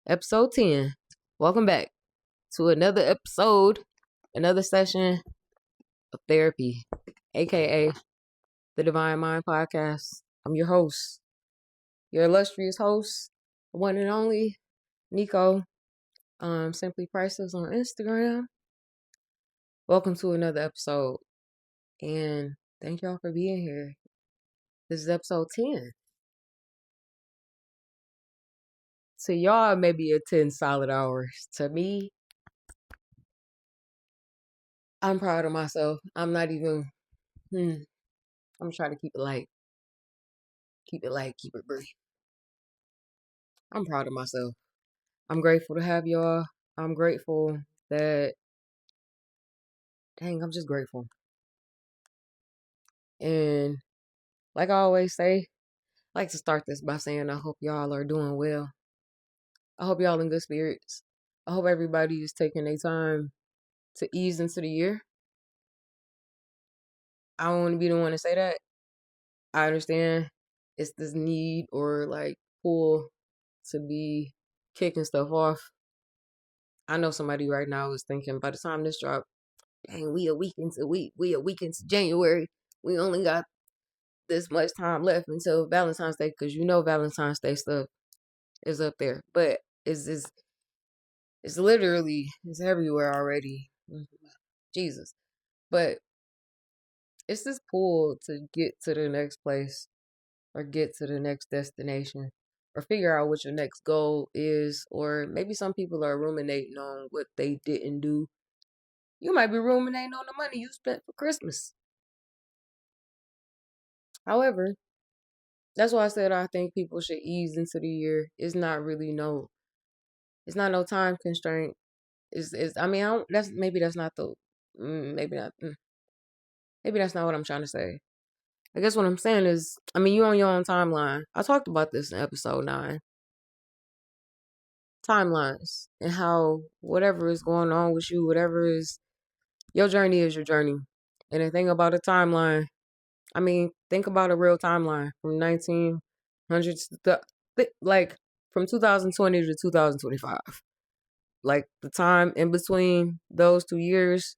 Episode 10. Welcome back to another episode, another session of therapy, aka the Divine Mind Podcast. I'm your host, your illustrious host, one and only Nico. Simply Priceless on Instagram. Welcome to another episode, and thank y'all for being here. This is episode 10. To y'all, maybe a 10 solid hours. To me, I'm proud of myself. I'm not even. I'm trying to keep it light. Keep it light, keep it brief. I'm proud of myself. I'm grateful to have y'all. I'm grateful that, dang, I'm just grateful. And like I always say, I like to start this by saying I hope y'all are doing well. I hope y'all in good spirits. I hope everybody is taking their time to ease into the year. I don't want to be the one to say that. I understand it's this need or like pull to be kicking stuff off. I know somebody right now is thinking by the time this drop, dang, we a week into January. We only got this much time left until Valentine's Day, because Valentine's Day stuff is up there. But it's literally it's everywhere already. Jesus. But it's this pull to get to the next place or get to the next destination or figure out what your next goal is. Or maybe some people are ruminating on what they didn't do. You might be ruminating on the money you spent for Christmas. However, that's why I said I think people should ease into the year. It's not no time constraint. Is I mean, I don't, that's maybe that's not the, maybe not, maybe that's not what I'm trying to say. I guess what I'm saying is, I mean, you on your own timeline. I talked about this in episode 9. Timelines and how whatever is going on with you, whatever is your journey is your journey. And the thing about a timeline, I mean, think about a real timeline from 1900s like from 2020 to 2025. Like the time in between those 2 years,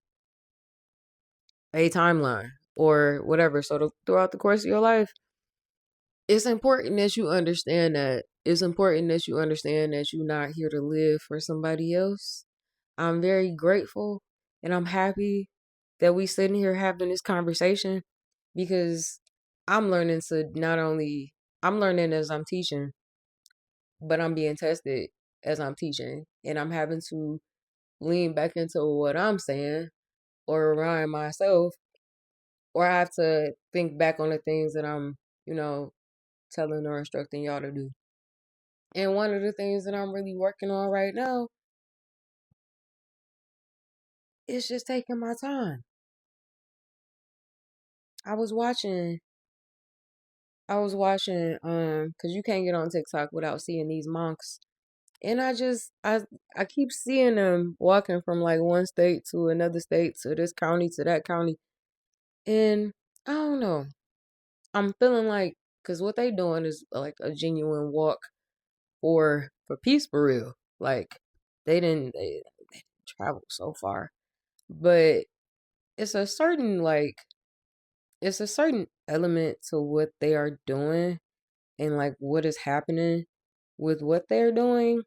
a timeline or whatever. So throughout the course of your life, it's important that you understand that. It's important that you understand that you're not here to live for somebody else. I'm very grateful and I'm happy that we sitting here having this conversation, because I'm learning to not only I'm learning as I'm teaching, but I'm being tested as I'm teaching, and I'm having to lean back into what I'm saying or remind myself, or I have to think back on the things that I'm, telling or instructing y'all to do. And one of the things that I'm really working on right now is just taking my time. I was watching cuz you can't get on TikTok without seeing these monks. And I keep seeing them walking from like one state to another state, to this county to that county. And I don't know. I'm feeling like, cuz what they doing is like a genuine walk for peace, for real. Like they didn't travel so far. But it's a certain like it's a certain element to what they are doing and like what is happening with what they're doing.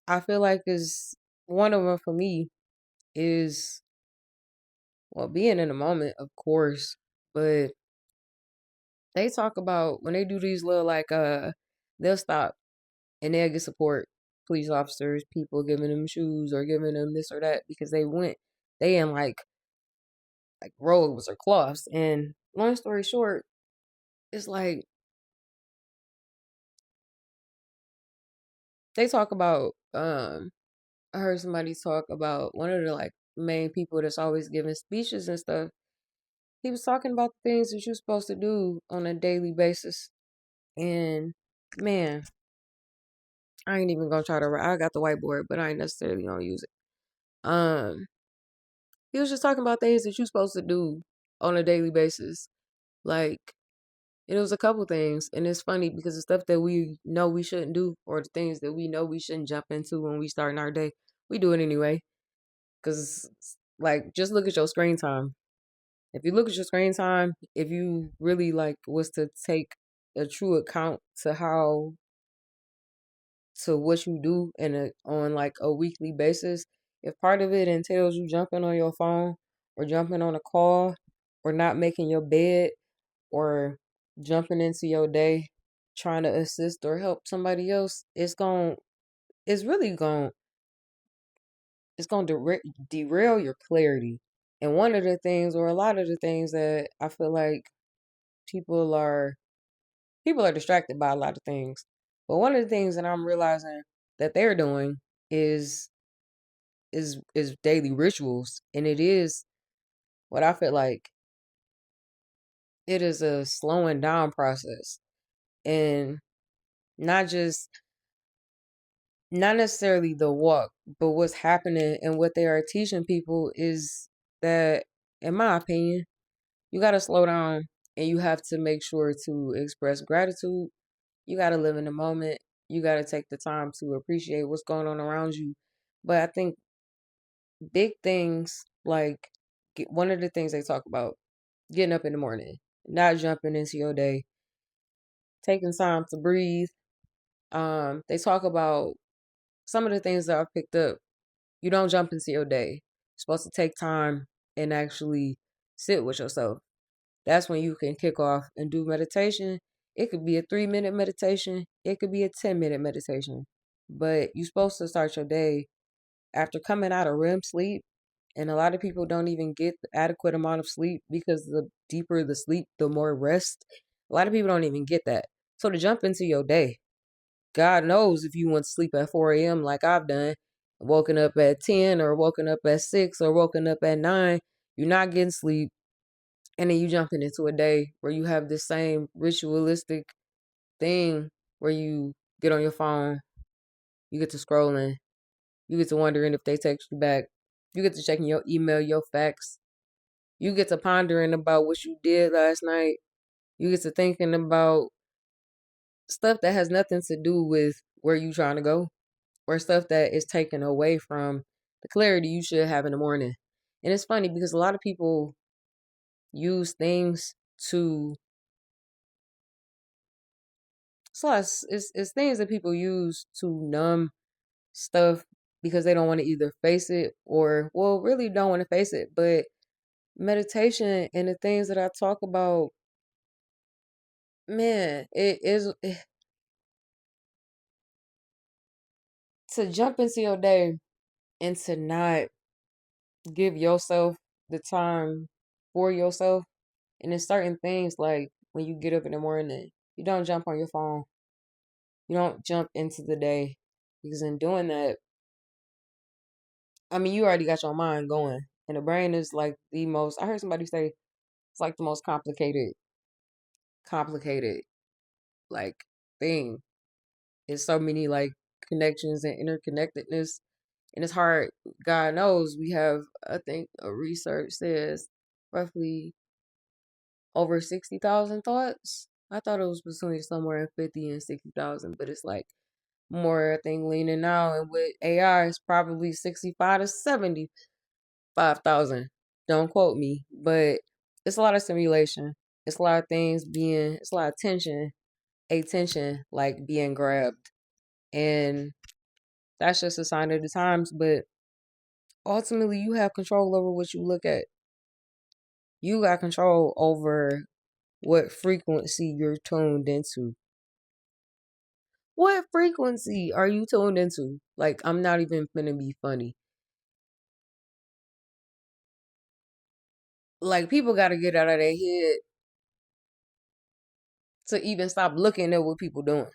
I feel like is one of them for me is, well, being in the moment, of course, but they talk about when they do these little like they'll stop and they'll get support, police officers, people giving them shoes or giving them this or that because they in like robes or cloths. And long story short, it's like they talk about I heard somebody talk about one of the like main people that's always giving speeches and stuff. He was talking about the things that you're supposed to do on a daily basis. And man, I ain't even gonna try to write. I got the whiteboard, but I ain't necessarily gonna use it. Um, he was just talking about things that you're supposed to do on a daily basis. Like And it was a couple things. And it's funny because the stuff that we know we shouldn't do, or the things that we know we shouldn't jump into when we start in our day, we do it anyway. Because, like, just look at your screen time. If you look at your screen time, if you really, like, was to take a true account to how, to what you do on like a weekly basis, if part of it entails you jumping on your phone or jumping on a call or not making your bed or jumping into your day trying to assist or help somebody else, it's really going it's going to derail your clarity. And one of the things, or a lot of the things that I feel like people are people are distracted by a lot of things. But one of the things that I'm realizing that they're doing is is daily rituals, and it is what I feel like it is a slowing down process, and not just not necessarily the walk, but what's happening and what they are teaching people is that, in my opinion, you got to slow down and you have to make sure to express gratitude. You got to live in the moment. You got to take the time to appreciate what's going on around you. But I think big things like one of the things they talk about getting up in the morning, not jumping into your day, taking time to breathe. They talk about some of the things that I've picked up. You don't jump into your day. You're supposed to take time and actually sit with yourself. That's when you can kick off and do meditation. It could be a 3 minute meditation. It could be a 10 minute meditation. But you're supposed to start your day after coming out of REM sleep. And a lot of people don't even get the adequate amount of sleep because the deeper the sleep, the more rest. A lot of people don't even get that. So to jump into your day, God knows if you went to sleep at 4 a.m. like I've done, woken up at 10 or woken up at 6 or woken up at 9, you're not getting sleep. And then you jumping into a day where you have this same ritualistic thing where you get on your phone, you get to scrolling, you get to wondering if they text you back, you get to checking your email, your facts, you get to pondering about what you did last night, you get to thinking about stuff that has nothing to do with where you trying to go, or stuff that is taken away from the clarity you should have in the morning. And it's funny because a lot of people use things to it's things that people use to numb stuff because they don't want to either face it or, well, really don't want to face it. But meditation and the things that I talk about, man, it is to jump into your day and to not give yourself the time for yourself. And there's certain things like when you get up in the morning, you don't jump on your phone. You don't jump into the day because in doing that, I mean, you already got your mind going. And the brain is like the most, I heard somebody say it's like the most complicated, like thing. It's so many like connections and interconnectedness. And it's hard. God knows we have, I think a research says roughly over 60,000 thoughts. I thought it was between somewhere in 50 and 60,000, but it's like more, I think, leaning now. And with AI, it's probably 65 to 75,000. Don't quote me, but it's a lot of simulation. It's a lot of things it's a lot of attention like being grabbed. And that's just a sign of the times. But ultimately, you have control over what you look at. You got control over what frequency you're tuned into. What frequency are you tuned into? Like, I'm not even gonna be funny. Like, people gotta get out of their head to even stop looking at what people doing.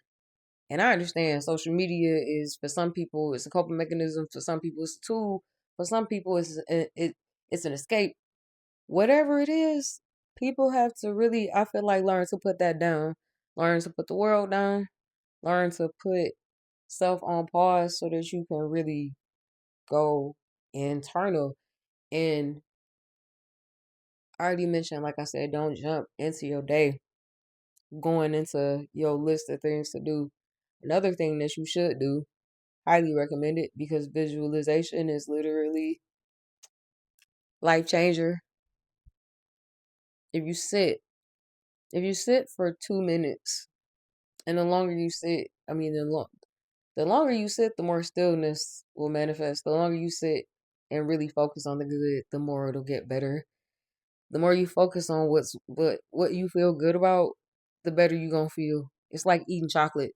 And I understand social media is, for some people, it's a coping mechanism. For some people, it's a tool. For some people, it's an escape. Whatever it is, people have to really, I feel like, learn to put that down. Learn to put the world down. Learn to put self on pause so that you can really go internal. And I already mentioned, like I said, don't jump into your day going into your list of things to do. Another thing that you should do, highly recommend it, because visualization is literally life changer. If you sit, if you sit for 2 minutes, and the longer you sit, I mean the longer you sit, the more stillness will manifest. The longer you sit and really focus on the good, the more it'll get better. The more you focus on what you feel good about, the better you gonna feel. It's like eating chocolate,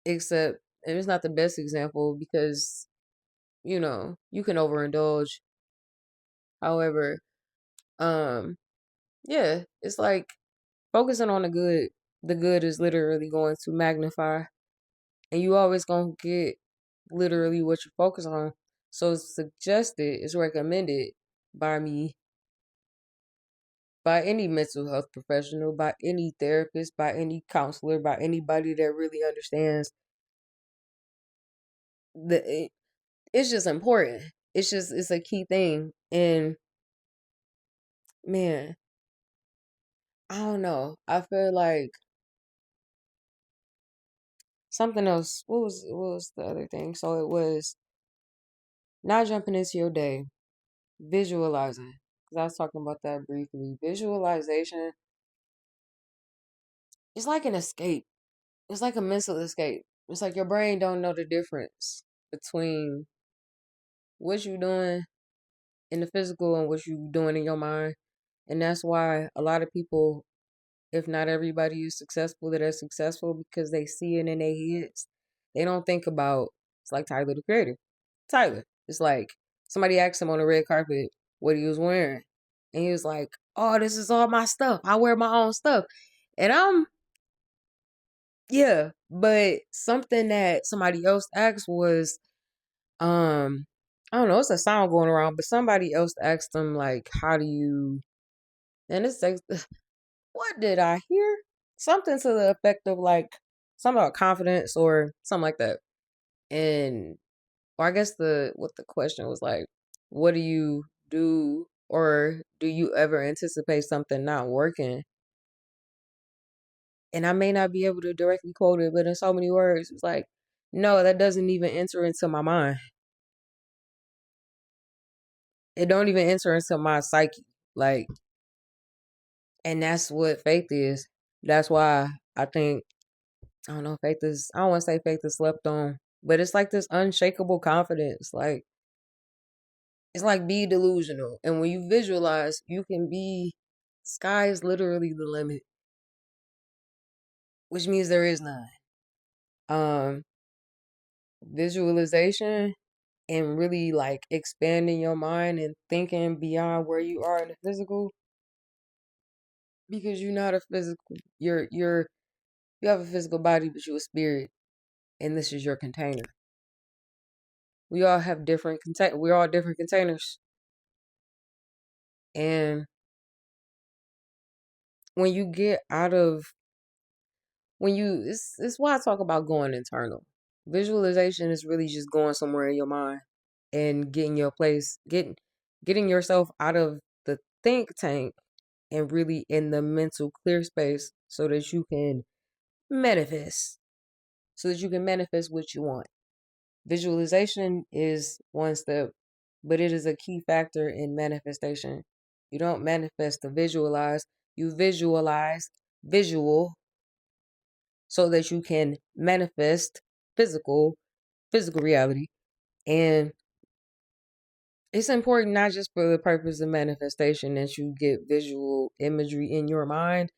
except and it's not the best example because you can overindulge. However, um, yeah, it's like focusing on the good. The good is literally going to magnify, and you always gonna get literally what you focus on. So it's suggested, it's recommended by me, by any mental health professional, by any therapist, by any counselor, by anybody that really understands the. It's just important. It's a key thing, and man, I don't know. I feel like something else. What was the other thing? So it was not jumping into your day, visualizing. Because I was talking about that briefly. Visualization is like an escape. It's like a mental escape. It's like your brain don't know the difference between what you doing in the physical and what you doing in your mind. And that's why a lot of people, if not everybody, is successful that are successful because they see it in their heads. They don't think about it's like Tyler the Creator. Tyler. It's like somebody asked him on the red carpet what he was wearing. And he was like, "Oh, this is all my stuff. I wear my own stuff." And yeah, but something that somebody else asked was, I don't know, it's a sound going around, but somebody else asked them like, how do you and it's like what did I hear? Something to the effect of like something about confidence or something like that. And or I guess the what the question was like, what do you do or do you ever anticipate something not working? And I may not be able to directly quote it, but in so many words, it's like, no, that doesn't even enter into my mind. It don't even enter into my psyche. Like, and that's what faith is. That's why I think I don't know, faith is I don't want to say faith is slept on, but it's like this unshakable confidence. Like it's like be delusional. And when you visualize, you can be sky is literally the limit, which means there is none. Um Visualization and really like expanding your mind and thinking beyond where you are in the physical because you're not a physical you have a physical body but you're a spirit and this is your container. We all have we're all different containers. And when you get out of when you it's why I talk about going internal. Visualization is really just going somewhere in your mind and getting your place, getting yourself out of the think tank and really in the mental clear space so that you can manifest. So that you can manifest what you want. Visualization is one step, but it is a key factor in manifestation. You don't manifest to visualize, you visualize visual so that you can manifest physical reality. And it's important not just for the purpose of manifestation that you get visual imagery in your mind.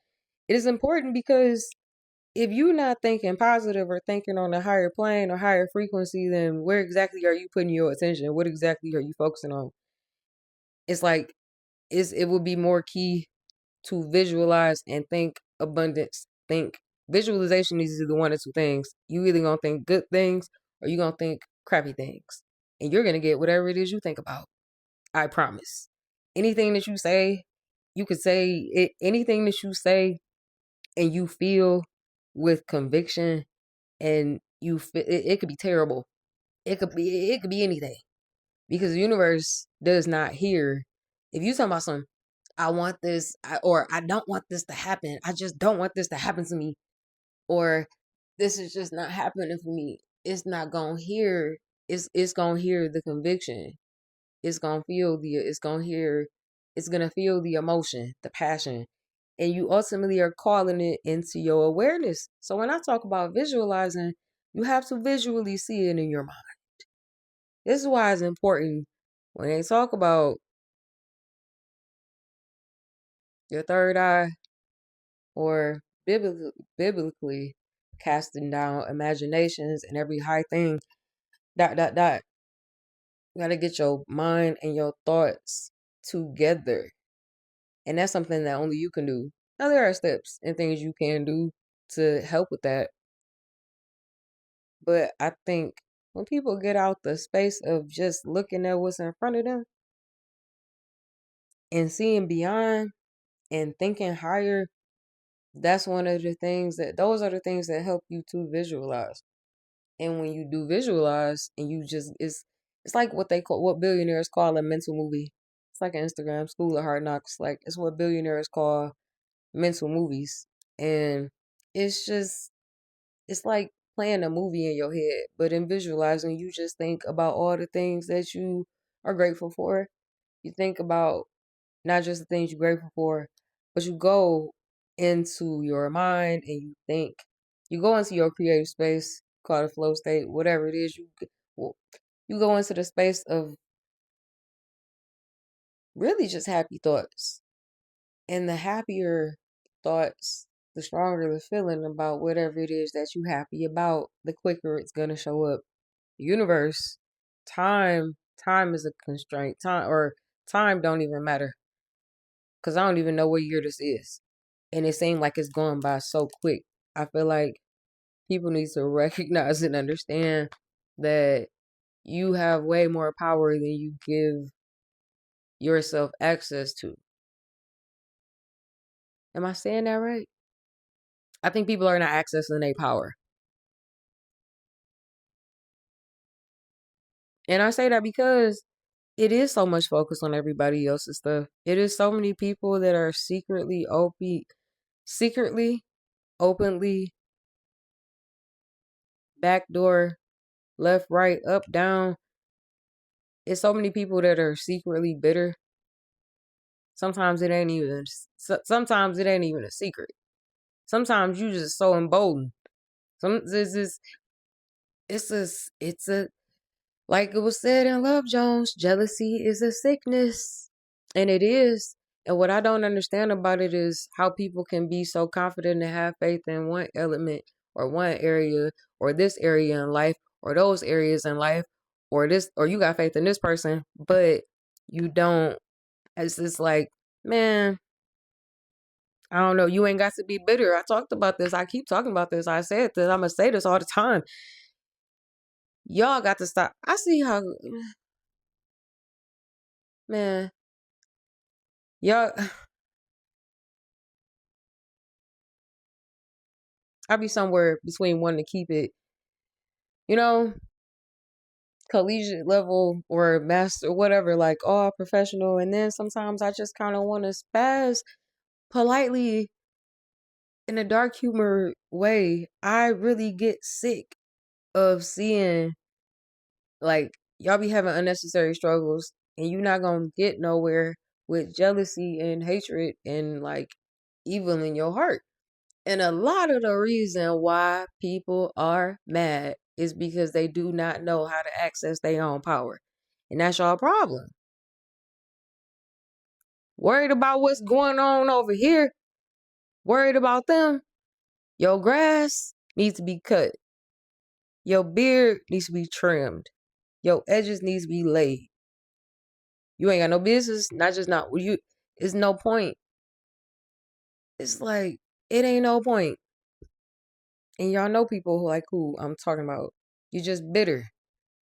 It is important because if you're not thinking positive or thinking on a higher plane or higher frequency, then where exactly are you putting your attention? What exactly are you focusing on? It's like it would be more key to visualize and think abundance. Think visualization is either one or two things. You either gonna think good things or you gonna think crappy things. And you're gonna get whatever it is you think about. I promise. Anything that you say, you could say it anything that you say and you feel with conviction and it could be terrible. It could be anything. Because the universe does not hear if you talking about some I want this, or I don't want this to happen. I just don't want this to happen to me, or this is just not happening for me. It's not gonna hear. It's gonna hear the conviction. It's gonna feel the. It's gonna hear. It's gonna feel the emotion, the passion, and you ultimately are calling it into your awareness. So when I talk about visualizing, you have to visually see it in your mind. This is why it's important when they talk about your third eye or biblically casting down imaginations and every high thing. Dot dot dot. You gotta get your mind and your thoughts together. And that's something that only you can do. Now there are steps and things you can do to help with that. But I think when people get out the space of just looking at what's in front of them and seeing beyond and thinking higher, that's one of the things that those are the things that help you to visualize. And when you do visualize and you just it's like what billionaires call a mental movie. It's like an Instagram school of hard knocks. Like it's what billionaires call mental movies. And it's just it's like playing a movie in your head, but in visualizing you just think about all the things that you are grateful for. You think about not just the things you're grateful for, but you go into your mind and you go into your creative space, call it a flow state, whatever it is. You go into the space of really just happy thoughts, and the happier thoughts, the stronger the feeling about whatever it is that you happy about, the quicker it's gonna show up. Universe, time is a constraint. Time don't even matter because I don't even know what year this is. And it seemed like it's going by so quick. I feel like people need to recognize and understand that you have way more power than you give yourself access to. Am I saying that right? I think people are not accessing their power. And I say that because it is so much focus on everybody else's stuff. It is so many people that are secretly, openly, backdoor, left, right, up, down. It's so many people that are secretly bitter. Sometimes it ain't even a secret. Sometimes you just so emboldened. Some it's a like it was said in Love Jones, jealousy is a sickness. And it is. And what I don't understand about it is how people can be so confident and have faith in one element or one area or this area in life or those areas in life or this or you got faith in this person, but you don't. It's just like, man, I don't know. You ain't got to be bitter. I talked about this. I keep talking about this. I said this. I'm going to say this all the time. Y'all got to stop. I see how, man, y'all, I be somewhere between wanting to keep it, you know, collegiate level or master, whatever, like all professional. And then sometimes I just kind of want to spaz politely in a dark humor way. I really get sick of seeing like y'all be having unnecessary struggles and you're not gonna get nowhere with jealousy and hatred and like evil in your heart. And a lot of the reason why people are mad is because they do not know how to access their own power. And that's your problem. Worried about what's going on over here, worried about them. Your grass needs to be cut. Your beard needs to be trimmed. Your edges needs to be laid. You ain't got no business, not just not you. It's no point. It's like it ain't no point. And y'all know people who like who I'm talking about. You just bitter.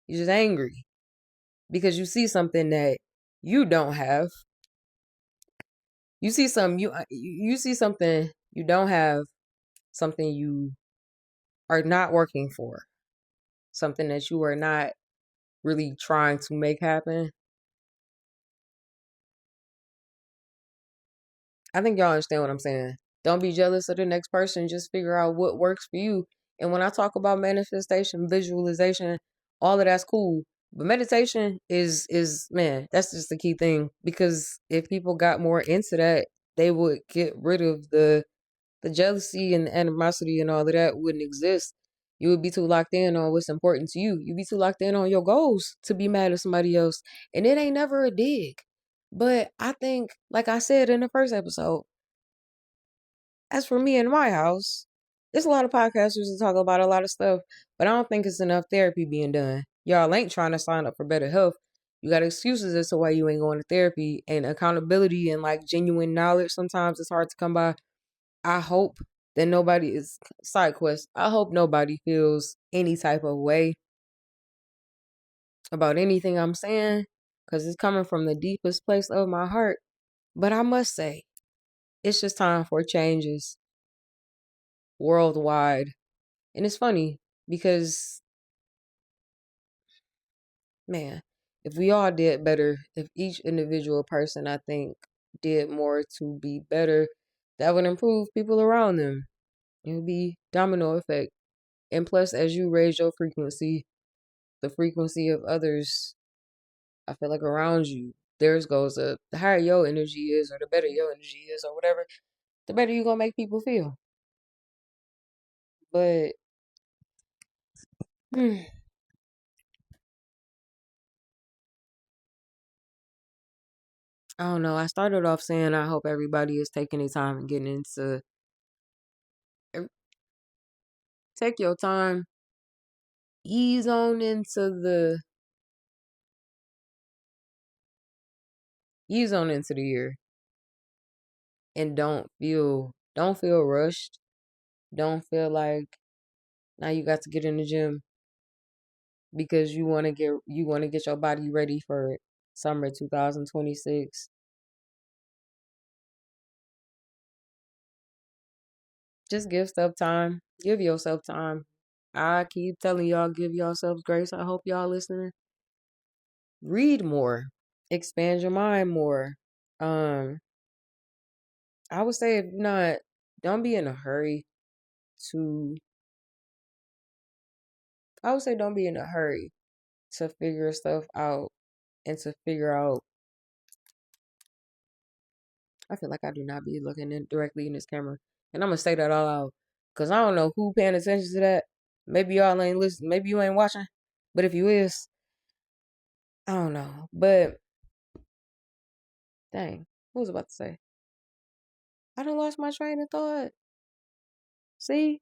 You just angry because you see something that you don't have. You see you see something you don't have, something you are not working for, something that you are not really trying to make happen. I think y'all understand what I'm saying. Don't be jealous of the next person. Just figure out what works for you. And when I talk about manifestation, visualization, all of that's cool. But meditation is man, that's just the key thing. Because if people got more into that, they would get rid of the jealousy and the animosity and all of that wouldn't exist. You would be too locked in on what's important to you. You'd be too locked in on your goals to be mad at somebody else. And it ain't never a dig. But I think, like I said in the first episode, as for me and my house, there's a lot of podcasters that talk about a lot of stuff, but I don't think it's enough therapy being done. Y'all ain't trying to sign up for better health. You got excuses as to why you ain't going to therapy, and accountability and like genuine knowledge sometimes it's hard to come by. I hope that nobody is side quest. I hope nobody feels any type of way about anything I'm saying because it's coming from the deepest place of my heart. But I must say, it's just time for changes worldwide. And it's funny because, man, if we all did better, if each individual person, I think, did more to be better, that would improve people around them. It would be domino effect. And plus, as you raise your frequency, the frequency of others, I feel like around you, theirs goes up. The higher your energy is, or the better your energy is, or whatever, the better you're gonna make people feel. But I don't know. I started off saying I hope everybody is taking their time and getting into take your time, ease on into the year and don't feel rushed. Don't feel like now you got to get in the gym because you want to get your body ready for summer 2026. Just give stuff time. Give yourself time. I keep telling y'all, give yourselves grace. I hope y'all listening. Read more. Expand your mind more. Um, I would say if not, don't be in a hurry to I would say don't be in a hurry to figure stuff out and to figure out. I feel like I do not be looking directly in this camera, and I'm gonna say that all out because I don't know who paying attention to that. Maybe y'all ain't listening. Maybe you ain't watching. But if you is, I don't know. But dang, what was I about to say? I done lost my train of thought. See,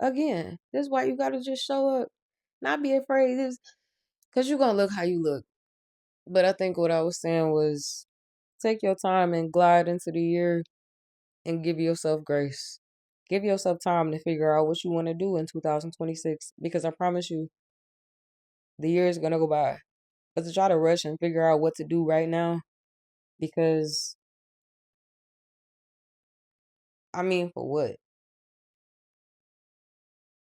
again, this is why you gotta just show up, not be afraid. This because you gonna look how you look. But I think what I was saying was take your time and glide into the year and give yourself grace. Give yourself time to figure out what you want to do in 2026 because I promise you, the year is going to go by. But to try to rush and figure out what to do right now, because, I mean, for what?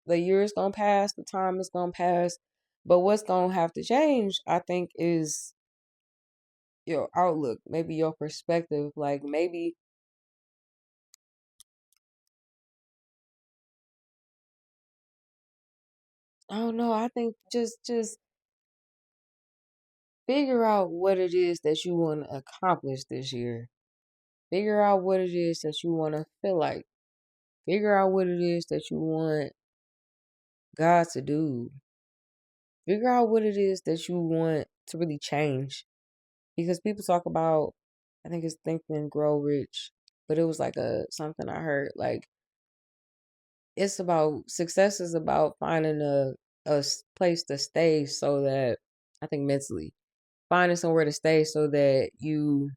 The year is going to pass, the time is going to pass. But what's going to have to change, I think, is your outlook, maybe your perspective. Like, maybe, I don't know, I think just figure out what it is that you want to accomplish this year. Figure out what it is that you want to feel like. Figure out what it is that you want God to do. Figure out what it is that you want to really change. Because people talk about, I think it's Think and Grow Rich, but it was like a something I heard. Like it's about success is about finding a place to stay so that I think mentally finding somewhere to stay so that you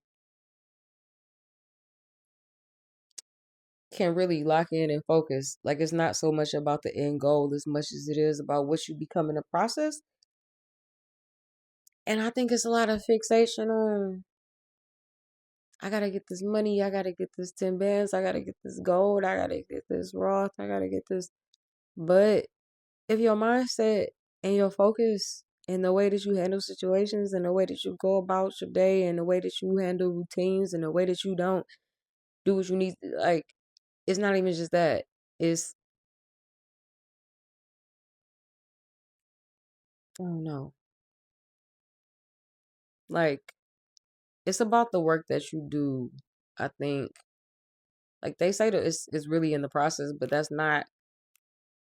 can really lock in and focus. Like it's not so much about the end goal as much as it is about what you become in the process. And I think it's a lot of fixation on I gotta get this money, I gotta get this 10 bands, I gotta get this gold, I gotta get this Roth, I gotta get this. But if your mindset and your focus and the way that you handle situations and the way that you go about your day and the way that you handle routines and the way that you don't do what you need. Like, it's not even just that. It's, I don't know. Like, it's about the work that you do. I think, like they say that it's really in the process, but that's not.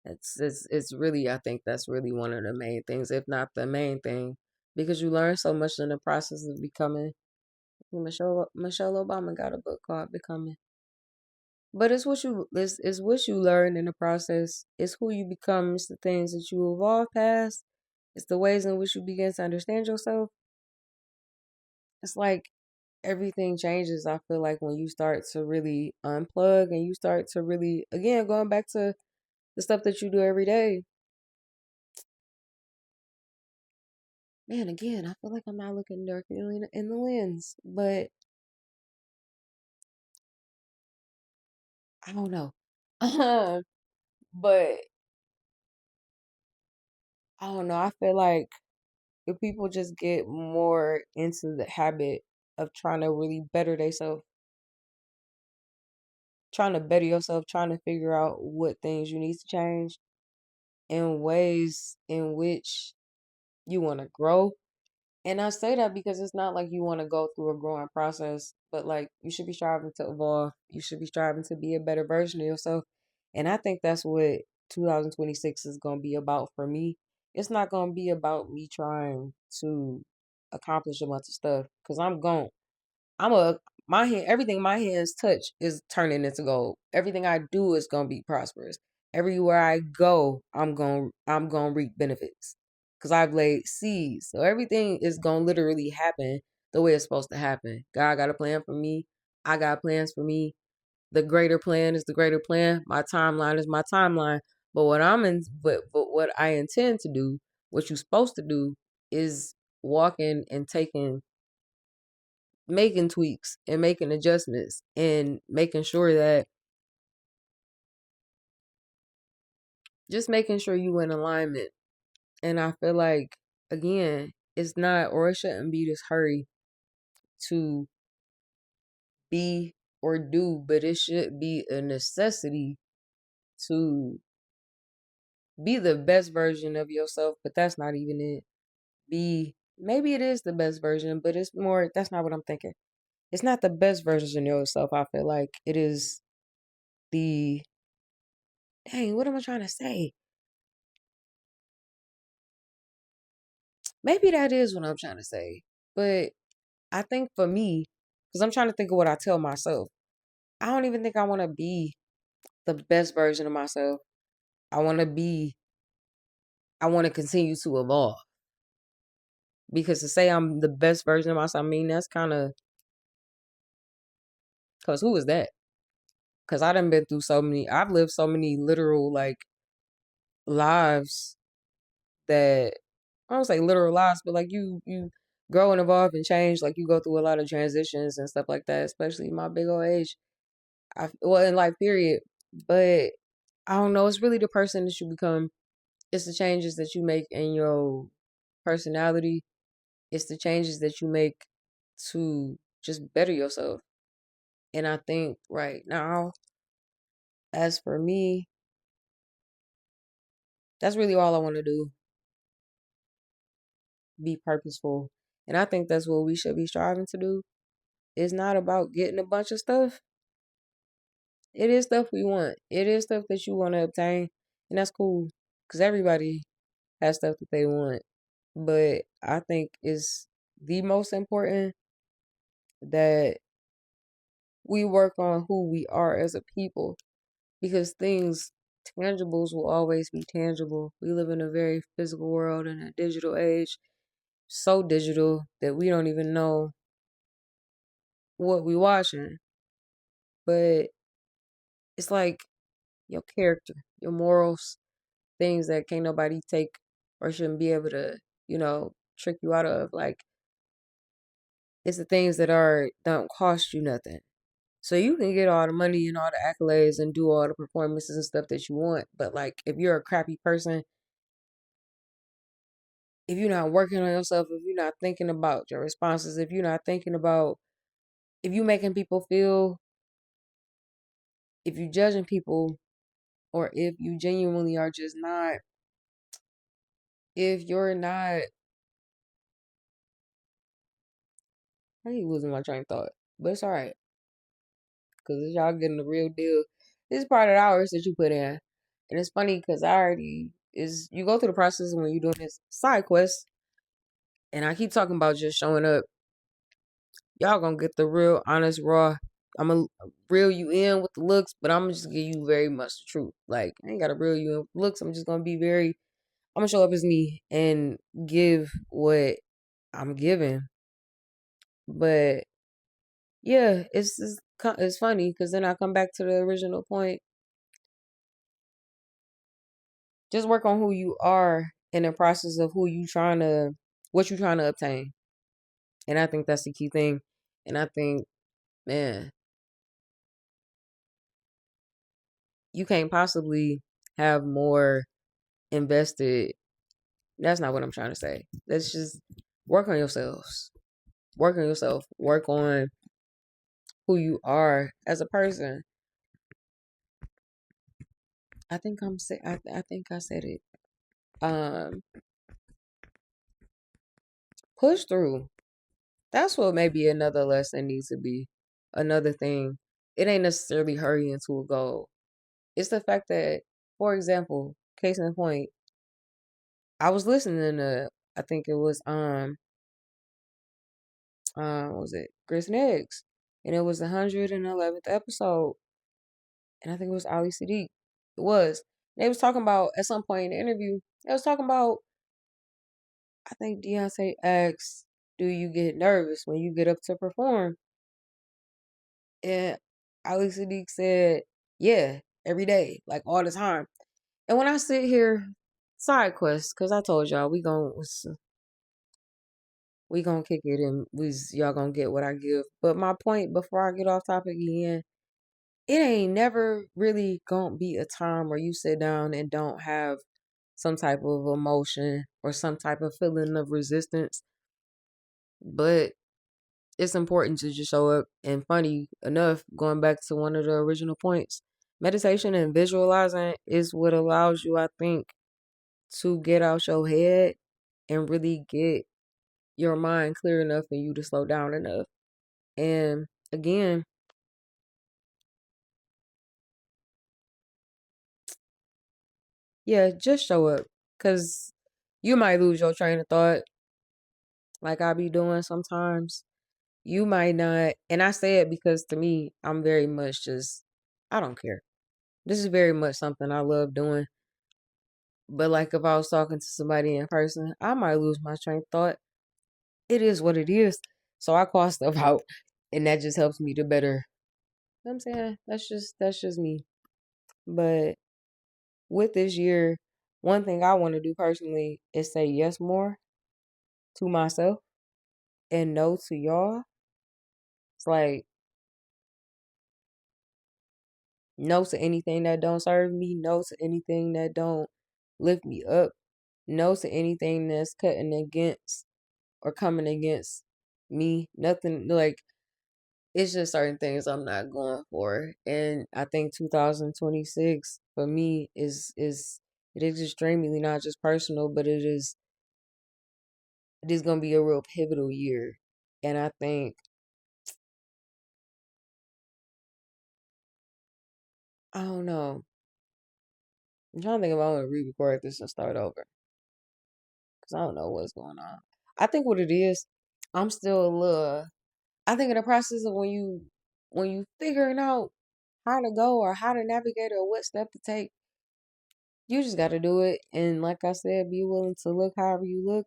It's really, I think that's really one of the main things, if not the main thing, because you learn so much in the process of becoming. Michelle Obama got a book called Becoming. But it's what you learn in the process. It's who you become. It's the things that you evolve past. It's the ways in which you begin to understand yourself. It's like everything changes. I feel like when you start to really unplug and you start to really, again, going back to the stuff that you do every day. Man, again, I feel like I'm not looking directly in the lens, but I don't know. But I don't know. I feel like if people just get more into the habit of trying to really better themselves, trying to better yourself, trying to figure out what things you need to change and ways in which you want to grow. And I say that because it's not like you want to go through a growing process, but like you should be striving to evolve. You should be striving to be a better version of yourself. And I think that's what 2026 is going to be about for me. It's not going to be about me trying to accomplish a bunch of stuff because I'm a my hand everything my hands touch is turning into gold. Everything I do is gonna be prosperous. Everywhere I go, I'm gonna reap benefits. Cause I've laid seeds. So everything is gonna literally happen the way it's supposed to happen. God got a plan for me. I got plans for me. The greater plan is the greater plan. My timeline is my timeline. But what I intend to do, what you're supposed to do, is walking and taking making tweaks and making adjustments and making sure that just making sure you in alignment. And I feel like again, it's not or it shouldn't be this hurry to be or do, but it should be a necessity to be the best version of yourself, but that's not even it. Be maybe it is the best version, but it's more that's not what I'm thinking. It's not the best version of yourself. I feel like it is the dang, what am I trying to say? Maybe that is what I'm trying to say. But I think for me, because I'm trying to think of what I tell myself, I don't even think I want to be the best version of myself. I want to be, I want to continue to evolve. Because to say I'm the best version of myself, I mean, that's kind of, because who is that? Because I done been through I've lived so many literal, like, lives that, I don't say literal lives, but like you grow and evolve and change. Like you go through a lot of transitions and stuff like that, especially my big old age. Well, in life, period. But I don't know. It's really the person that you become. It's the changes that you make in your personality. It's the changes that you make to just better yourself. And I think right now, as for me, that's really all I want to do. Be purposeful. And I think that's what we should be striving to do. It's not about getting a bunch of stuff. It is stuff we want. It is stuff that you want to obtain. And that's cool. Because everybody has stuff that they want. But I think it's the most important that we work on who we are as a people because things tangibles will always be tangible. We live in a very physical world in a digital age, so digital that we don't even know what we watching. But it's like your character, your morals, things that can't nobody take or shouldn't be able to, trick you out of. Like it's the things that are don't cost you nothing. So you can get all the money and all the accolades and do all the performances and stuff that you want. But like if you're a crappy person, if you're not working on yourself, if you're not thinking about your responses, if you're not thinking about if you making people feel if you judging people, or if you genuinely are just not, if you're not, I ain't losing my train of thought, but it's all right because y'all getting the real deal. This is part of the hours that you put in, and it's funny because I already is you go through the process when you're doing this side quest, and I keep talking about just showing up. Y'all gonna get the real, honest, raw. I'm gonna reel you in with the looks, but I'm just give you very much the truth. Like I ain't gotta reel you in with looks. I'm just gonna be very. I'm gonna show up as me and give what I'm giving. But yeah, it's funny because then I come back to the original point. Just work on who you are in the process of what you trying to obtain. And I think that's the key thing. And I think, man, you can't possibly have more invested. That's not what I'm trying to say. Let's just work on yourselves. Work on yourself. Work on who you are as a person. I think I said it. Um, push through. That's what maybe another lesson needs to be. Another thing. It ain't necessarily hurrying to a goal. It's the fact that, for example, case in point, I was listening to I think it was what was it? Chris and Eggs. And it was the 111th episode. And I think it was Ali Sadiq. It was. They was talking about at some point in the interview, they was talking about I think Beyonce asked, do you get nervous when you get up to perform? And Ali Sadiq said, yeah, every day, like all the time. And when I sit here, side quest, because I told y'all we gonna kick it and y'all gonna get what I give. But my point before I get off topic again, it ain't never really gonna be a time where you sit down and don't have some type of emotion or some type of feeling of resistance. But it's important to just show up. And funny enough, going back to one of the original points, meditation and visualizing is what allows you, I think, to get out your head and really get your mind clear enough for you to slow down enough. And again, yeah, just show up because you might lose your train of thought like I be doing sometimes. You might not. And I say it because to me, I'm very much just, I don't care. This is very much something I love doing. But like if I was talking to somebody in person, I might lose my train of thought. It is what it is. So I call stuff out and that just helps me to better. You know what I'm saying? That's just me. But with this year, one thing I want to do personally is say yes more to myself and no to y'all. It's like no to anything that don't serve me, no to anything that don't lift me up, no to anything that's cutting against or coming against me. Nothing like it's just certain things I'm not going for. And I think 2026 for me is it is extremely not just personal, but it is gonna be a real pivotal year. And I think I don't know. I'm trying to think if I want to re-record this and start over because I don't know what's going on. I think what it is, I'm still a little. I think in the process of when you figuring out how to go or how to navigate or what step to take, you just got to do it. And like I said, be willing to look however you look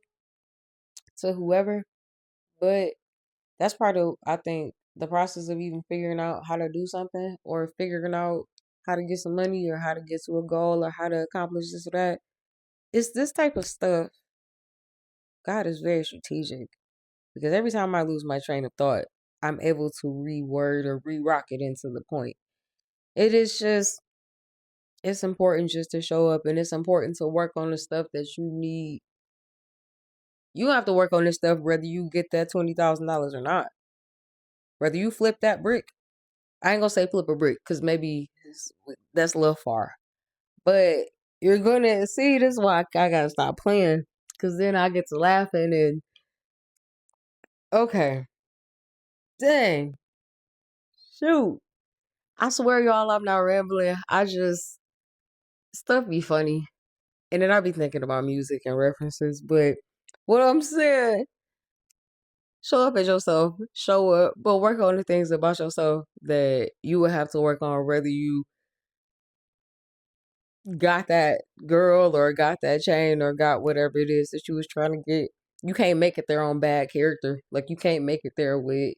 to whoever. But that's part of I think the process of even figuring out how to do something or figuring out how to get some money or how to get to a goal or how to accomplish this or that. It's this type of stuff. God is very strategic because every time I lose my train of thought, I'm able to reword or re-rock it into the point. It is just, it's important just to show up and it's important to work on the stuff that you need. You have to work on this stuff whether you get that $20,000 or not. Whether you flip that brick. I ain't gonna say flip a brick because maybe that's a little far. But you're gonna see. This is why I gotta stop playing, because then I get to laughing and okay, dang, shoot. I swear, y'all, I'm not rambling. I just stuff be funny, and then I be thinking about music and references. But what I'm saying, show up as yourself, show up, but work on the things about yourself that you would have to work on, whether you got that girl or got that chain or got whatever it is that you was trying to get. You can't make it there on bad character. Like you can't make it there with.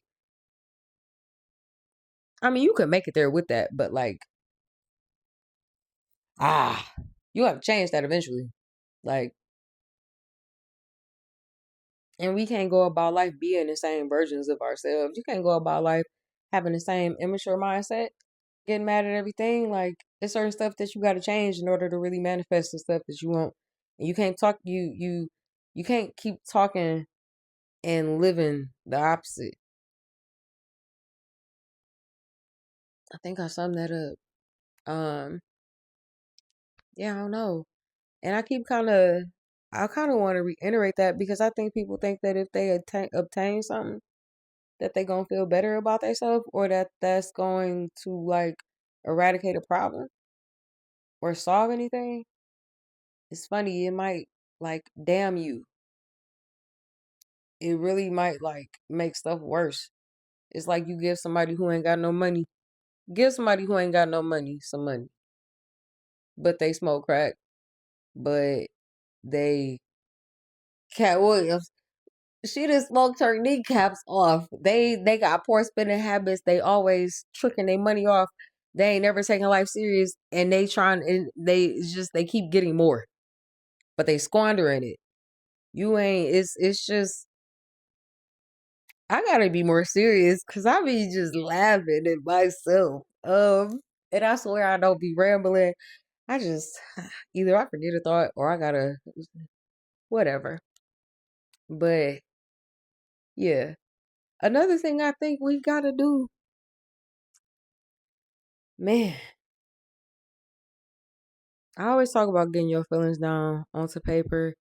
I mean, you can make it there with that, but like, ah, you have to change that eventually. Like, and we can't go about life being the same versions of ourselves. You can't go about life having the same immature mindset, getting mad at everything. Like, there's certain stuff that you got to change in order to really manifest the stuff that you want. And you can't talk. You can't keep talking and living the opposite. I think I summed that up. Yeah, I don't know. And I kind of want to reiterate that because I think people think that if they obtain something, that they gonna feel better about themselves, or that that's going to like eradicate a problem or solve anything. It's funny. It might like damn you. It really might like make stuff worse. It's like you give somebody who ain't got no money, give somebody who ain't got no money some money, but they smoke crack, but they Cat Williams. She just smoked her kneecaps off. They got poor spending habits. They always tricking their money off. They ain't never taking life serious, and they trying and they keep getting more, but they squandering it. You ain't. It's just I gotta be more serious because I be just laughing at myself. And I swear I don't be rambling. I just either I forget a thought or I gotta whatever. But yeah. Another thing I think we gotta do, man, I always talk about getting your feelings down onto paper,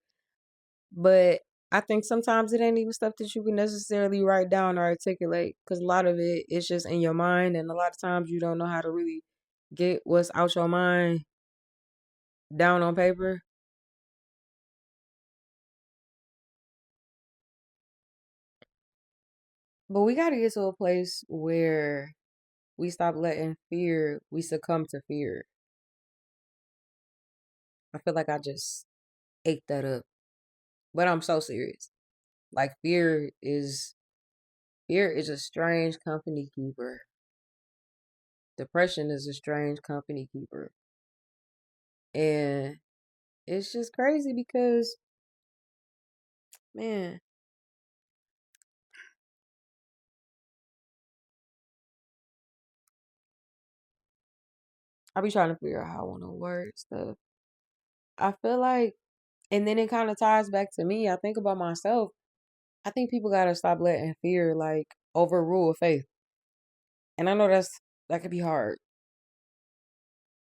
but I think sometimes it ain't even stuff that you can necessarily write down or articulate because a lot of it is just in your mind, and a lot of times you don't know how to really get what's out your mind down on paper. But we gotta get to a place where we stop letting fear, we succumb to fear. I feel like I just ate that up, but I'm so serious. Like fear is a strange company keeper. Depression is a strange company keeper. And it's just crazy because, man, I be trying to figure out how I want to word stuff. I feel like, and then it kind of ties back to me. I think about myself. I think people got to stop letting fear like overrule faith. And I know that could be hard.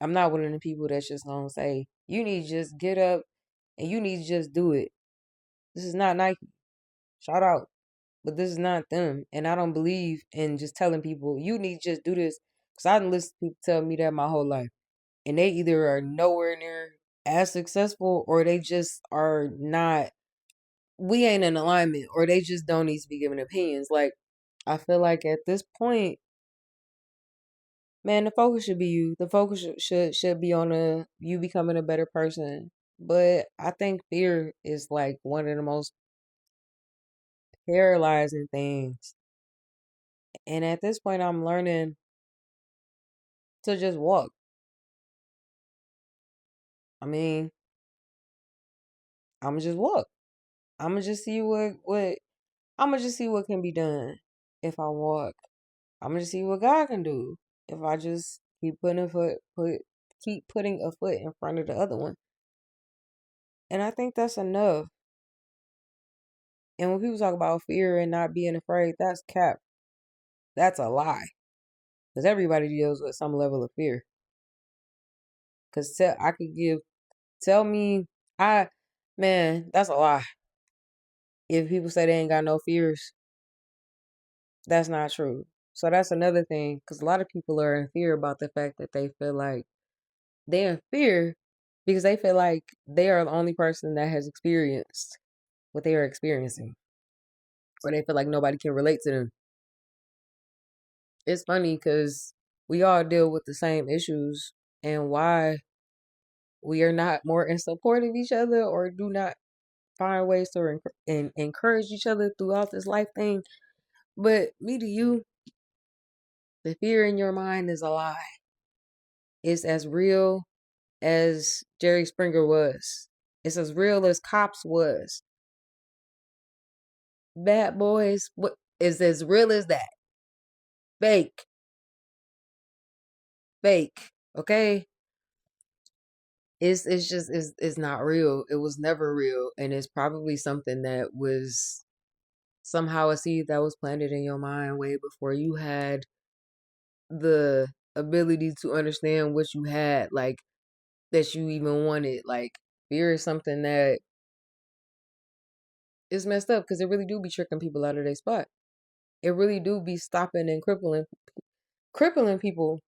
I'm not one of the people that's just going to say, you need to just get up and you need to just do it. This is not Nike. Shout out. But this is not them. And I don't believe in just telling people, you need to just do this. Because I done listened to people tell me that my whole life. And they either are nowhere near as successful or they just are not, we ain't in alignment, or they just don't need to be giving opinions. Like, I feel like at this point, man, the focus should be you. The focus should be on you becoming a better person. But I think fear is like one of the most paralyzing things. And at this point, I'm learning to just walk. I mean, I'ma just walk. I'ma just see what I'ma just see what can be done if I walk. I'ma just see what God can do if I just keep putting a foot in front of the other one. And I think that's enough. And when people talk about fear and not being afraid, that's cap. That's a lie. Because everybody deals with some level of fear. Cause I could give. Tell me, I man, that's a lie. If people say they ain't got no fears, that's not true. So that's another thing. Cause a lot of people are in fear about the fact that they feel like they're in fear because they feel like they are the only person that has experienced what they are experiencing, or they feel like nobody can relate to them. It's funny because we all deal with the same issues, and why we are not more in support of each other or do not find ways to encourage each other throughout this life thing. But me to you, the fear in your mind is a lie. It's as real as Jerry Springer was. It's as real as cops was. Bad boys, what is as real as that? Fake, fake. Okay, it's just it's not real. It was never real, and it's probably something that was somehow a seed that was planted in your mind way before you had the ability to understand what you had, like that you even wanted. Like fear is something that is messed up because it really do be tricking people out of their spot. It really do be stopping and crippling people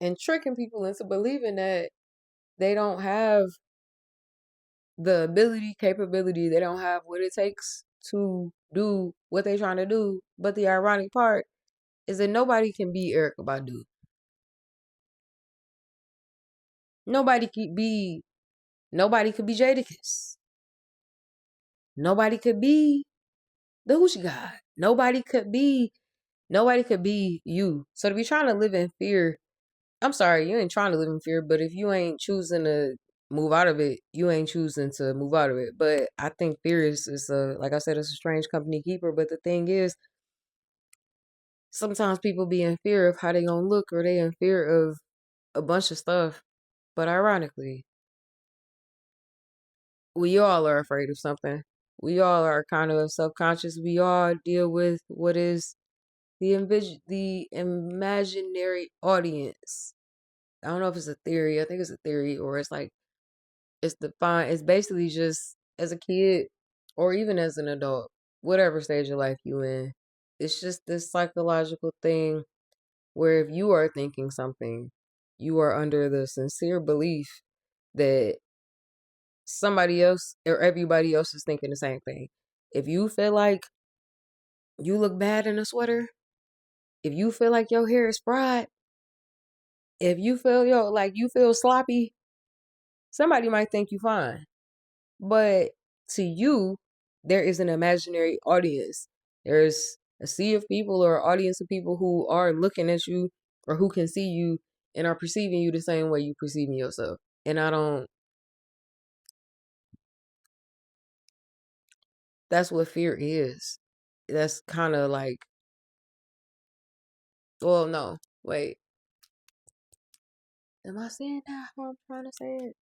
and tricking people into believing that they don't have the ability, capability, they don't have what it takes to do what they're trying to do. But the ironic part is that nobody can be Erykah Badu. Nobody could be Jadakiss. Nobody could be the Hoochie God. Nobody could be you. So to be trying to live in fear, I'm sorry, you ain't trying to live in fear, but if you ain't choosing to move out of it, you ain't choosing to move out of it. But I think fear is a, like I said, it's a strange company keeper. But the thing is, sometimes people be in fear of how they gonna look, or they in fear of a bunch of stuff. But ironically, we all are afraid of something. We all are kind of subconscious. We all deal with what is the imaginary audience. I don't know if it's a theory. I think it's a theory, or it's like it's defined. It's basically just as a kid, or even as an adult, whatever stage of life you in. It's just this psychological thing where if you are thinking something, you are under the sincere belief that somebody else or everybody else is thinking the same thing. If you feel like you look bad in a sweater, if you feel like your hair is fried, if you feel like you feel sloppy, somebody might think you fine. But to you, there is an imaginary audience. There's a sea of people or audience of people who are looking at you or who can see you and are perceiving you the same way you perceiving yourself. And I don't, that's what fear is. That's kind of like, well, no, wait. Am I saying that how I'm trying to say it?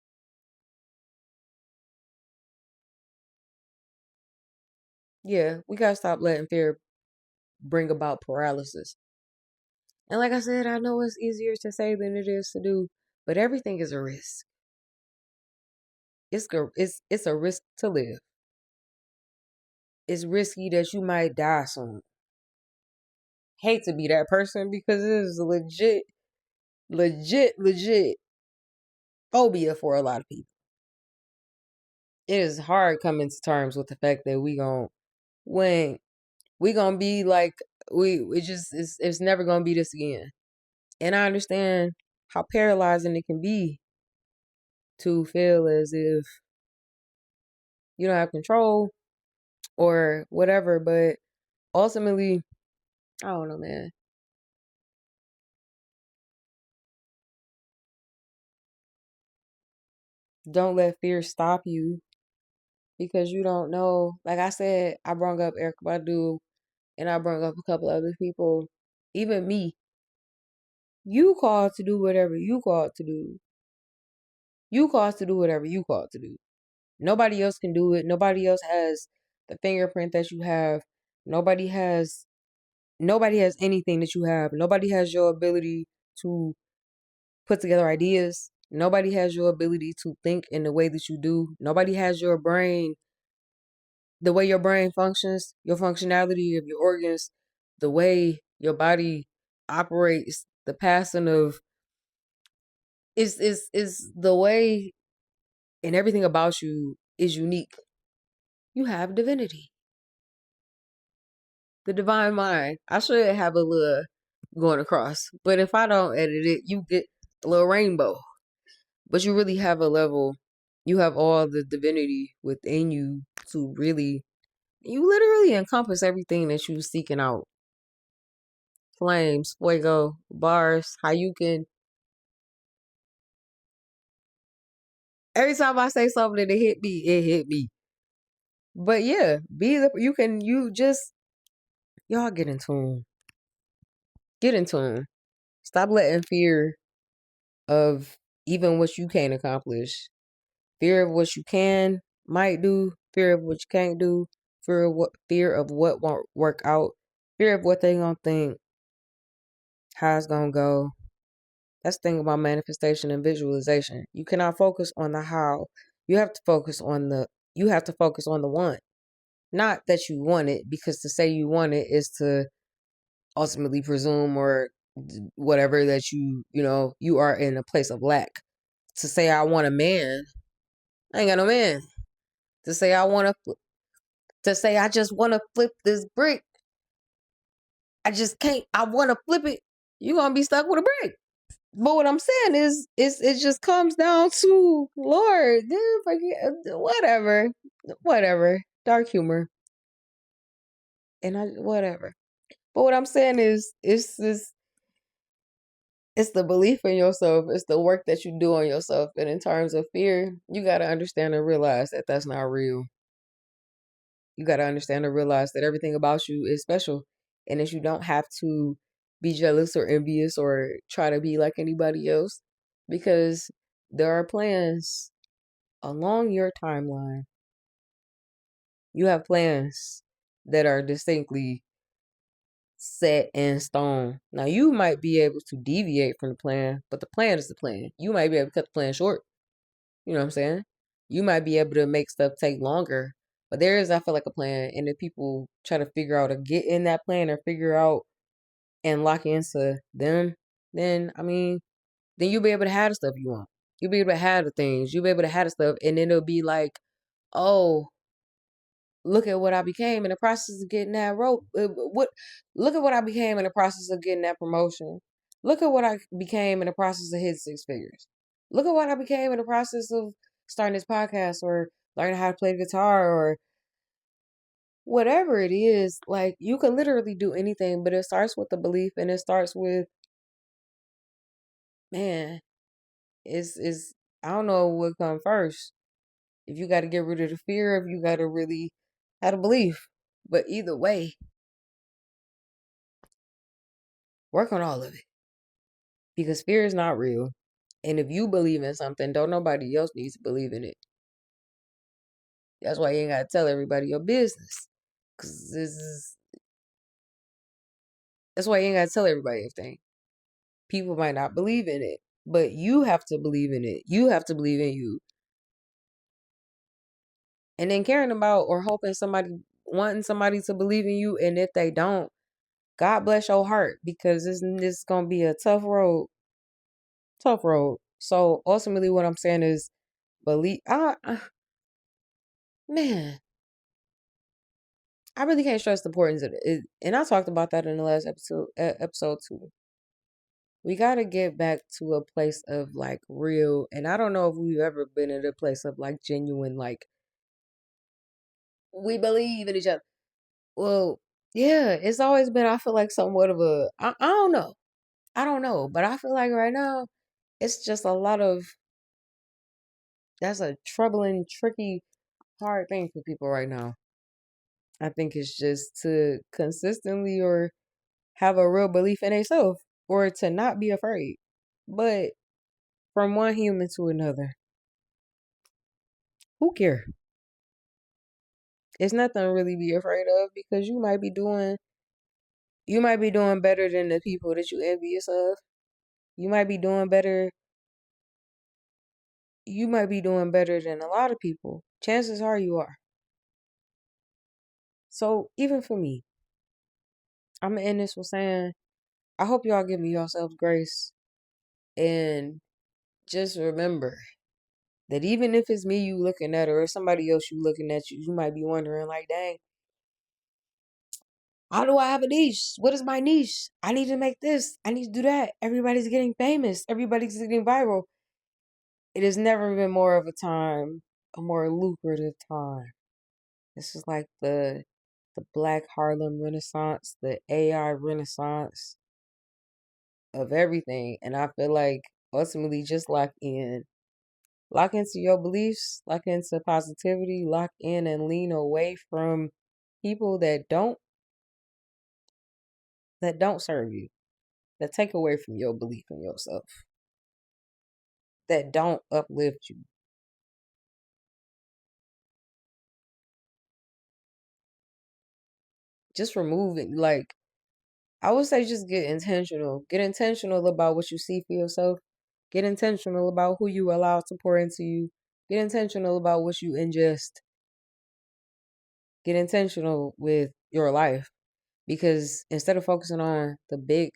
Yeah, we gotta stop letting fear bring about paralysis. And like I said, I know it's easier to say than it is to do, but everything is a risk. It's a risk to live. It's risky that you might die soon. Hate to be that person because it is a legit phobia for a lot of people. It is hard coming to terms with the fact that when we gonna be like it's never gonna be this again. And I understand how paralyzing it can be to feel as if you don't have control or whatever, but ultimately, I don't know, man. Don't let fear stop you because you don't know. Like I said, I brought up Erykah Badu and I brought up a couple other people, even me. You called to do whatever you called to do. You called to do whatever you called to do. Nobody else can do it. Nobody else has the fingerprint that you have. Nobody has nobody has anything that you have. Nobody has your ability to put together ideas. Nobody has your ability to think in the way that you do. Nobody has your brain, the way your brain functions, your functionality of your organs, the way your body operates, the passing of is the way, and everything about you is unique. You have divinity, the divine mind. I should have a little going across, but if I don't edit it, you get a little rainbow. But you really have a level. You have all the divinity within you to really. You literally encompass everything that you're seeking out. Flames, fuego, bars. How you can. Every time I say something that hit me, it hit me. But yeah, be the you can you just y'all get in tune. Get in tune. Stop letting fear of even what you can't accomplish, fear of what you can might do, fear of what you can't do, fear of what won't work out, fear of what they gonna think, how it's gonna go. That's the thing about manifestation and visualization. You cannot focus on the how. You have to focus on the want. Not that you want it, because to say you want it is to ultimately presume or whatever that you are in a place of lack. To say I want a man, I ain't got no man. To say I just want to flip this brick, I just can't. I want to flip it. You gonna be stuck with a brick. But what I'm saying is, it just comes down to Lord, whatever, dark humor, and whatever. But what I'm saying is, it's the belief in yourself. It's the work that you do on yourself. And in terms of fear, you got to understand and realize that that's not real. You got to understand and realize that everything about you is special, and that you don't have to be jealous or envious or try to be like anybody else, because there are plans along your timeline. You have plans that are distinctly set in stone. Now, you might be able to deviate from the plan, but the plan is the plan. You might be able to cut the plan short. You know what I'm saying? You might be able to make stuff take longer, but there is, I feel like, a plan. And if people try to figure out or get in that plan or figure out and lock into them, then, I mean, then you'll be able to have the stuff you want. You'll be able to have the things. You'll be able to have the stuff. And then it'll be like, oh, look at what I became in the process of getting that rope. Look at what I became in the process of getting that promotion. Look at what I became in the process of hitting 6 figures. Look at what I became in the process of starting this podcast or learning how to play the guitar or whatever it is. Like, you can literally do anything, but it starts with the belief, and it starts with, man, is I don't know what come first. If you got to get rid of the fear, if you got to really have a belief. But either way, work on all of it, because fear is not real. And if you believe in something, don't nobody else needs to believe in it. That's why you ain't got to tell everybody your business. Because that's why you ain't got to tell everybody everything. People might not believe in it, but you have to believe in it. You have to believe in you. And then caring about or wanting somebody to believe in you. And if they don't, God bless your heart, because this is going to be a tough road. Tough road. So ultimately what I'm saying is, believe. Man, I really can't stress the importance of it. And I talked about that in the last episode too. We got to get back to a place of like real, and I don't know if we've ever been in a place of like genuine, like, we believe in each other. Well, yeah, it's always been, I feel like, somewhat of I don't know. I don't know, but I feel like right now it's just a lot of, that's a troubling, tricky, hard thing for people right now. I think it's just to consistently or have a real belief in themselves, or to not be afraid. But from one human to another, who care? It's nothing to really be afraid of, because you might be doing better than the people that you envious of. You might be doing better you might be doing better than a lot of people. Chances are you are. So even for me, I'm gonna end this with saying, I hope y'all give yourselves grace and just remember that even if it's me you looking at or somebody else you looking at you might be wondering like, dang, how do I have a niche? What is my niche? I need to make this. I need to do that. Everybody's getting famous. Everybody's getting viral. It has never been more of a time, a more lucrative time. This is like the Black Harlem Renaissance, the AI Renaissance of everything. And I feel like ultimately just lock in. Lock into your beliefs, lock into positivity, lock in and lean away from people that don't serve you, that take away from your belief in yourself, that don't uplift you. Just remove it. Like, I would say just get intentional. Get intentional about what you see for yourself. Get intentional about who you allow to pour into you. Get intentional about what you ingest. Get intentional with your life. Because instead of focusing on the big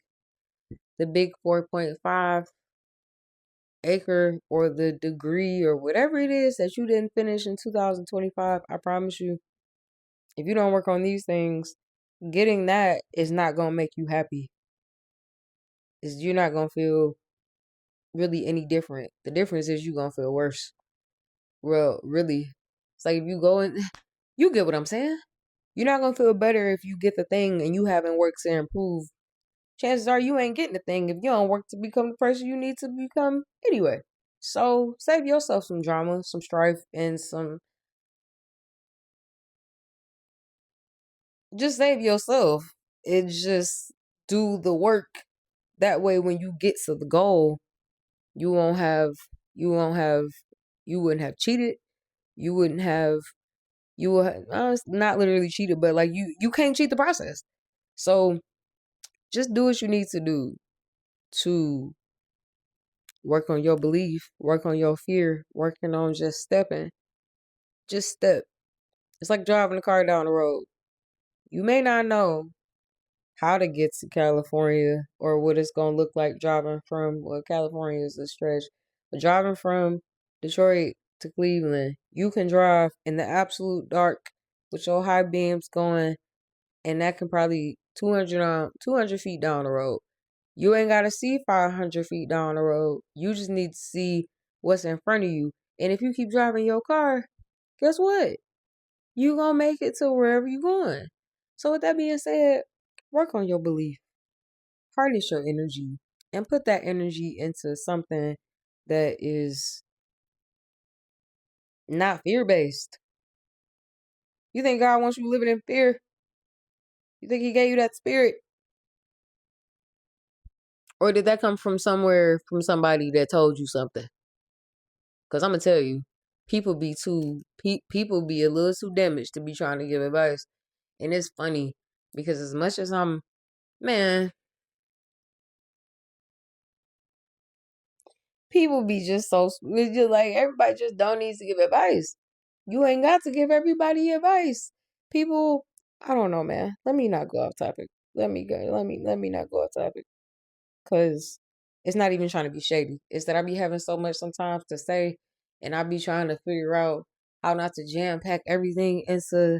4.5 acre or the degree or whatever it is that you didn't finish in 2025, I promise you, if you don't work on these things, getting that is not going to make you happy. You're not going to feel really any different. The difference is you're going to feel worse. Well, really. It's like if you go in, you get what I'm saying? You're not going to feel better if you get the thing and you haven't worked to improve. Chances are you ain't getting the thing if you don't work to become the person you need to become anyway. So save yourself some drama, some strife, and just save yourself. And just do the work. That way when you get to the goal, you won't have you won't have you wouldn't have cheated. You wouldn't have you would not literally cheated, but like you can't cheat the process. So just do what you need to do to work on your belief, work on your fear, working on just stepping. Just step. It's like driving a car down the road. You may not know how to get to California or what it's gonna look like driving from, well, California is a stretch, but driving from Detroit to Cleveland, you can drive in the absolute dark with your high beams going, and that can probably 200 feet down the road. You ain't gotta see 500 feet down the road. You just need to see what's in front of you. And if you keep driving your car, guess what? You gonna make it to wherever you going. So with that being said, work on your belief, harness your energy, and put that energy into something that is not fear based. You think God wants you living in fear? You think He gave you that spirit? Or did that come from somewhere, from somebody that told you something? Because I'm going to tell you, people be a little too damaged to be trying to give advice. And it's funny because as much as man, people be just so, it's just like everybody just don't need to give advice. You ain't got to give everybody advice. People, I don't know, man. Let me not go off topic. Let me not go off topic. Cause it's not even trying to be shady. It's that I be having so much sometimes to say, and I be trying to figure out how not to jam pack everything into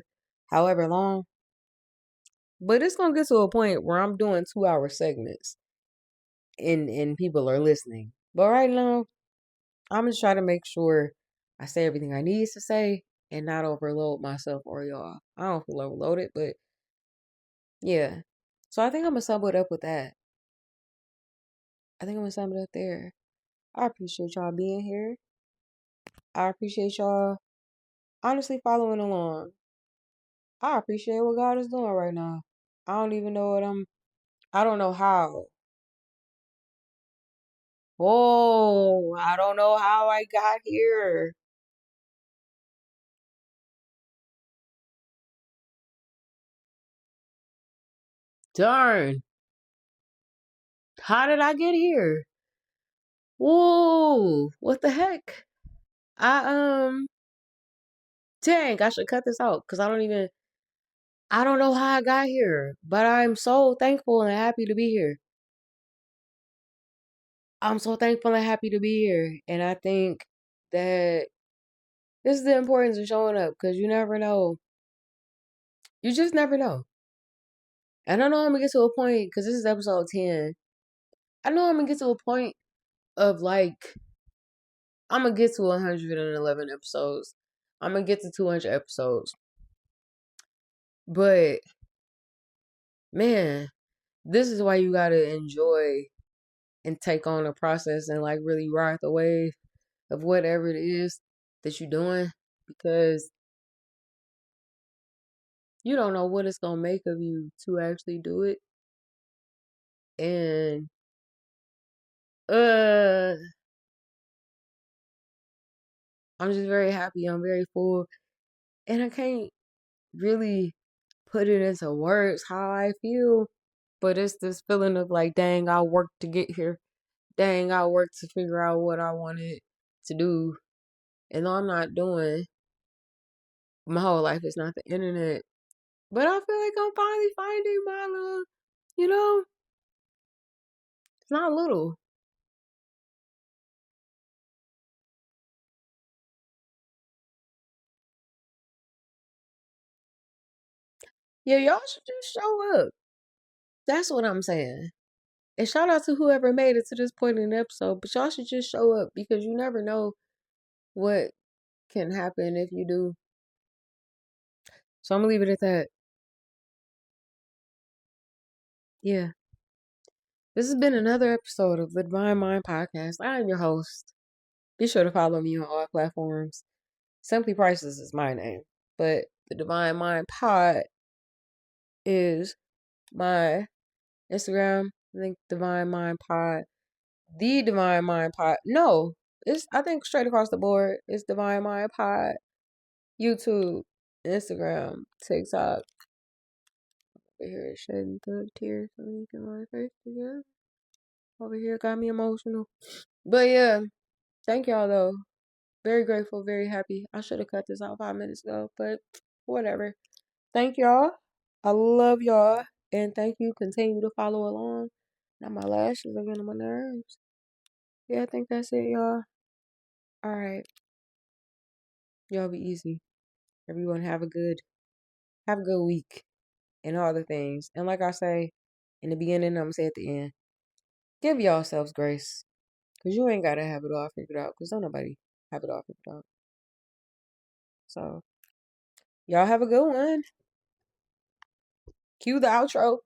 however long. But it's gonna get to a point where I'm doing 2 hour segments and people are listening. But right now, I'm just trying to make sure I say everything I need to say and not overload myself or y'all. I don't feel overloaded, but yeah. So I think I'm gonna sum it up with that. I think I'm gonna sum it up there. I appreciate y'all being here. I appreciate y'all honestly following along. I appreciate what God is doing right now. I don't even know I don't know how. Oh, I don't know how I got here. Darn. How did I get here? Whoa, what the heck? I dang, I should cut this out because I don't know how I got here, but I'm so thankful and happy to be here. I'm so thankful and happy to be here. And I think that this is the importance of showing up because you never know. You just never know. And I know I'm gonna get to a point because this is episode 10. I know I'm gonna get to a point of like, I'm gonna get to 111 episodes. I'm gonna get to 200 episodes. But man, this is why you gotta enjoy and take on the process and like really ride the wave of whatever it is that you're doing because you don't know what it's gonna make of you to actually do it. And uh I'm just very happy. I'm very full. And I can't really put it into words how I feel. But it's this feeling of like, dang, I worked to get here. Dang, I worked to figure out what I wanted to do. And though I'm not doing my whole life is not the internet. But I feel like I'm finally finding my little, you know, it's not little. Yeah, y'all should just show up. That's what I'm saying. And shout out to whoever made it to this point in the episode. But y'all should just show up because you never know what can happen if you do. So I'm gonna leave it at that. Yeah. This has been another episode of the Divine Mind Podcast. I am your host. Be sure to follow me on all platforms. Simply Priceless is my name. But the Divine Mind Pod is my Instagram. I think Divine Mind Pod. The Divine Mind Pod. No, it's I think straight across the board. It's Divine Mind Pod. YouTube, Instagram, TikTok. Over here shedding good tears so you can my face together. Over here got me emotional. But yeah, thank y'all though. Very grateful, very happy. I should have cut this out 5 minutes ago, but whatever. Thank y'all. I love y'all. And thank you. Continue to follow along. Now my lashes are getting on my nerves. Yeah, I think that's it, y'all. Alright. Y'all be easy. Everyone have a good week and all the things. And like I say in the beginning, I'm gonna say at the end, give yourselves grace. Cause you ain't gotta have it all figured out. Cause don't nobody have it all figured out. So y'all have a good one. Cue the outro.